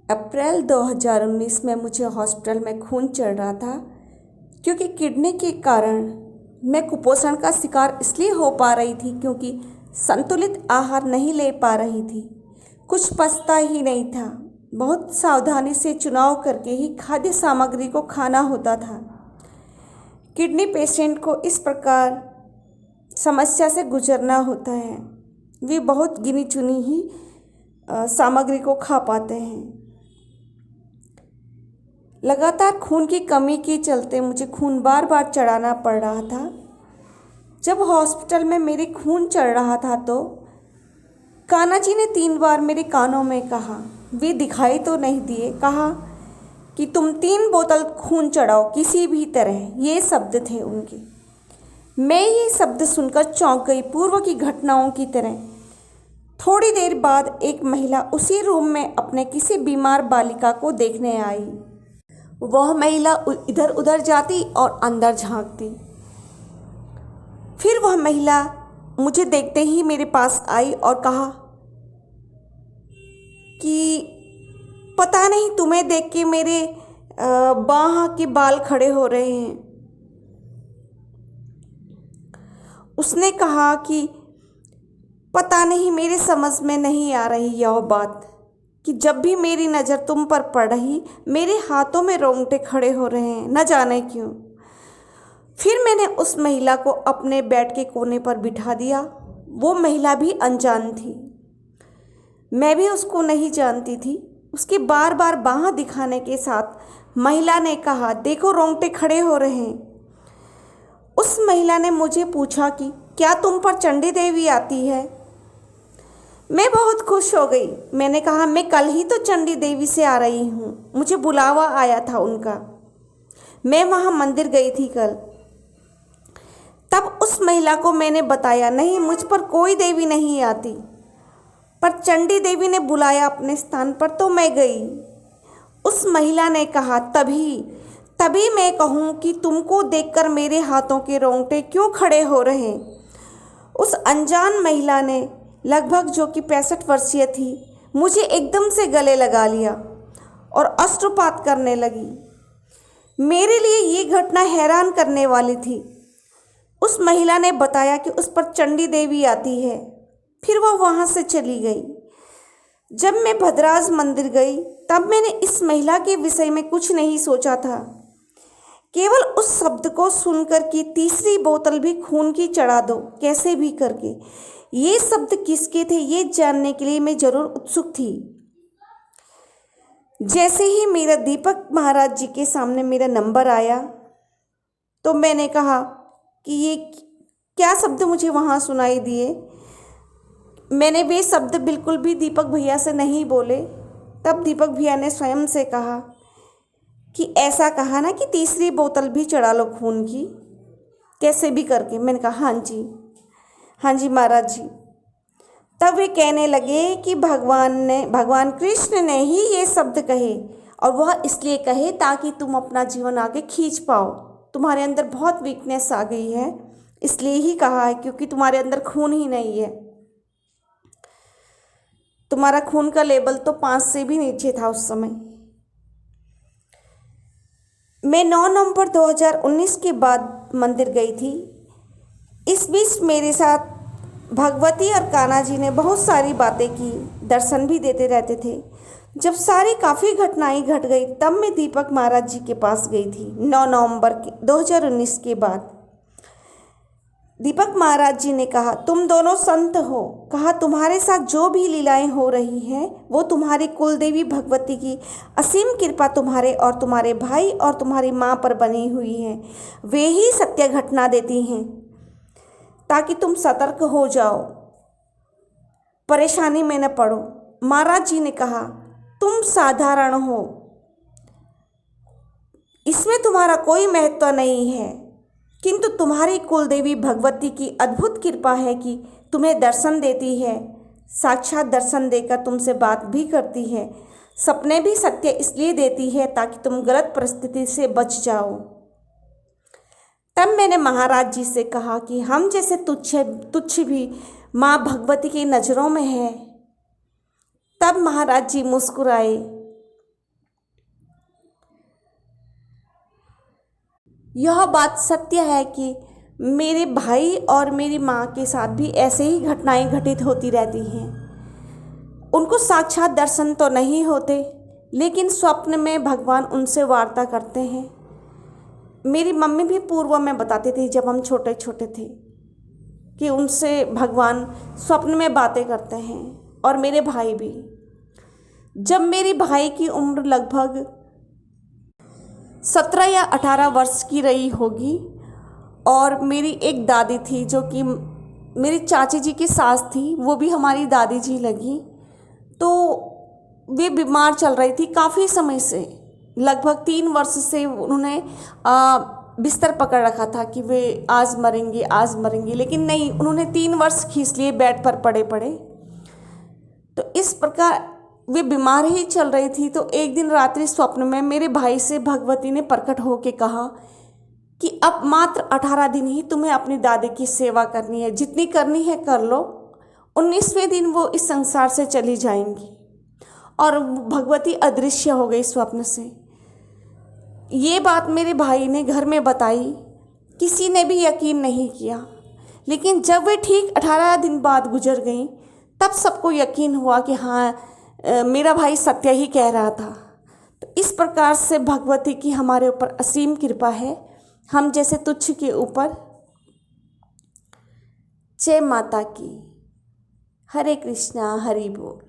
अप्रैल 2019 में मुझे हॉस्पिटल में खून चढ़ रहा था क्योंकि किडनी के कारण मैं कुपोषण का शिकार इसलिए हो पा रही थी क्योंकि संतुलित आहार नहीं ले पा रही थी। कुछ पचता ही नहीं था। बहुत सावधानी से चुनाव करके ही खाद्य सामग्री को खाना होता था। किडनी पेशेंट को इस प्रकार समस्या से गुजरना होता है। वे बहुत गिनी चुनी ही सामग्री को खा पाते हैं। लगातार खून की कमी के चलते मुझे खून बार बार चढ़ाना पड़ रहा था। जब हॉस्पिटल में मेरे खून चढ़ रहा था तो कान्हा जी ने 3 बार मेरे कानों में कहा, वे दिखाई तो नहीं दिए, कहा कि तुम 3 बोतल खून चढ़ाओ किसी भी तरह। ये शब्द थे उनके। मैं ये शब्द सुनकर चौंक गई, पूर्व की घटनाओं की तरह। थोड़ी देर बाद एक महिला उसी रूम में अपने किसी बीमार बालिका को देखने आई। वह महिला इधर उधर जाती और अंदर झांकती। फिर वह महिला मुझे देखते ही मेरे पास आई और कहा कि पता नहीं तुम्हें देख के मेरे बाह के बाल खड़े हो रहे हैं। उसने कहा कि पता नहीं, मेरे समझ में नहीं आ रही यह बात कि जब भी मेरी नज़र तुम पर पड़ रही मेरे हाथों में रोंगटे खड़े हो रहे हैं, न जाने क्यों। फिर मैंने उस महिला को अपने बेड के कोने पर बिठा दिया। वो महिला भी अनजान थी, मैं भी उसको नहीं जानती थी। उसके बार बार बाह दिखाने के साथ महिला ने कहा, देखो रोंगटे खड़े हो रहे हैं। उस महिला ने मुझे पूछा कि क्या तुम पर चंडी देवी आती है? मैं बहुत खुश हो गई। मैंने कहा, मैं कल ही तो चंडी देवी से आ रही हूँ, मुझे बुलावा आया था उनका, मैं वहाँ मंदिर गई थी कल। तब उस महिला को मैंने बताया, नहीं, मुझ पर कोई देवी नहीं आती, पर चंडी देवी ने बुलाया अपने स्थान पर तो मैं गई। उस महिला ने कहा, तभी मैं कहूँ कि तुमको देखकर मेरे हाथों के रोंगटे क्यों खड़े हो रहे। उस अनजान महिला ने, लगभग जो कि 65 वर्षीय थी, मुझे एकदम से गले लगा लिया और अश्रुपात करने लगी। मेरे लिए ये घटना हैरान करने वाली थी। उस महिला ने बताया कि उस पर चंडी देवी आती है। फिर वह वहाँ से चली गई। जब मैं भद्राज मंदिर गई तब मैंने इस महिला के विषय में कुछ नहीं सोचा था। केवल उस शब्द को सुनकर कि तीसरी बोतल भी खून की चढ़ा दो, कैसे भी करके। ये शब्द किसके थे ये जानने के लिए मैं जरूर उत्सुक थी। जैसे ही मेरा दीपक महाराज जी के सामने मेरा नंबर आया तो मैंने कहा कि ये क्या शब्द मुझे वहाँ सुनाई दिए। मैंने वे शब्द बिल्कुल भी दीपक भैया से नहीं बोले। तब दीपक भैया ने स्वयं से कहा कि ऐसा कहा ना कि तीसरी बोतल भी चढ़ा लो खून की, कैसे भी करके। मैंने कहा, हाँ जी महाराज जी। तब वे कहने लगे कि भगवान कृष्ण ने ही ये शब्द कहे, और वह इसलिए कहे ताकि तुम अपना जीवन आगे खींच पाओ। तुम्हारे अंदर बहुत वीकनेस आ गई है, इसलिए ही कहा है, क्योंकि तुम्हारे अंदर खून ही नहीं है। तुम्हारा खून का लेवल तो 5 से भी नीचे था उस समय। मैं 9 नवंबर 2019 के बाद मंदिर गई थी। इस बीच मेरे साथ भगवती और कान्हा जी ने बहुत सारी बातें की, दर्शन भी देते रहते थे। जब सारी काफ़ी घटनाएं घट गई तब मैं दीपक महाराज जी के पास गई थी 9 नवंबर 2019 के बाद। दीपक महाराज जी ने कहा, तुम दोनों संत हो। कहा, तुम्हारे साथ जो भी लीलाएं हो रही हैं वो तुम्हारी कुलदेवी भगवती की असीम कृपा तुम्हारे और तुम्हारे भाई और तुम्हारी माँ पर बनी हुई है। वे ही सत्य घटना देती हैं ताकि तुम सतर्क हो जाओ, परेशानी में न पड़ो। महाराज जी ने कहा, तुम साधारण हो, इसमें तुम्हारा कोई महत्व नहीं है, किंतु तुम्हारी कुलदेवी भगवती की अद्भुत कृपा है कि तुम्हें दर्शन देती है, साक्षात दर्शन देकर तुमसे बात भी करती है। सपने भी सत्य इसलिए देती है ताकि तुम गलत परिस्थिति से बच जाओ। तब मैंने महाराज जी से कहा कि हम जैसे तुच्छ भी माँ भगवती की नज़रों में है। तब महाराज जी मुस्कुराए यह बात सत्य है कि मेरे भाई और मेरी माँ के साथ भी ऐसे ही घटनाएं घटित होती रहती हैं। उनको साक्षात दर्शन तो नहीं होते, लेकिन स्वप्न में भगवान उनसे वार्ता करते हैं। मेरी मम्मी भी पूर्व में बताती थी जब हम छोटे छोटे थे कि उनसे भगवान स्वप्न में बातें करते हैं, और मेरे भाई भी। जब मेरी भाई की उम्र लगभग 17 या 18 वर्ष की रही होगी, और मेरी एक दादी थी जो कि मेरी चाची जी की सास थी, वो भी हमारी दादी जी लगी, तो वे बीमार चल रही थी काफ़ी समय से। लगभग 3 वर्ष से उन्होंने बिस्तर पकड़ रखा था कि वे आज मरेंगे आज मरेंगे, लेकिन नहीं, उन्होंने 3 वर्ष खींच लिए बेड पर पड़े पड़े। तो इस प्रकार वे बीमार ही चल रही थी। तो एक दिन रात्रि स्वप्न में मेरे भाई से भगवती ने प्रकट होकर कहा कि अब मात्र 18 दिन ही तुम्हें अपनी दादी की सेवा करनी है, जितनी करनी है कर लो, 19वें दिन वो इस संसार से चली जाएंगी। और भगवती अदृश्य हो गई स्वप्न से। ये बात मेरे भाई ने घर में बताई, किसी ने भी यकीन नहीं किया, लेकिन जब वे ठीक 18 दिन बाद गुजर गई, तब सबको यकीन हुआ कि हाँ, मेरा भाई सत्य ही कह रहा था। तो इस प्रकार से भगवती की हमारे ऊपर असीम कृपा है, हम जैसे तुच्छ के ऊपर। जय माता की। हरे कृष्णा, हरि बोल।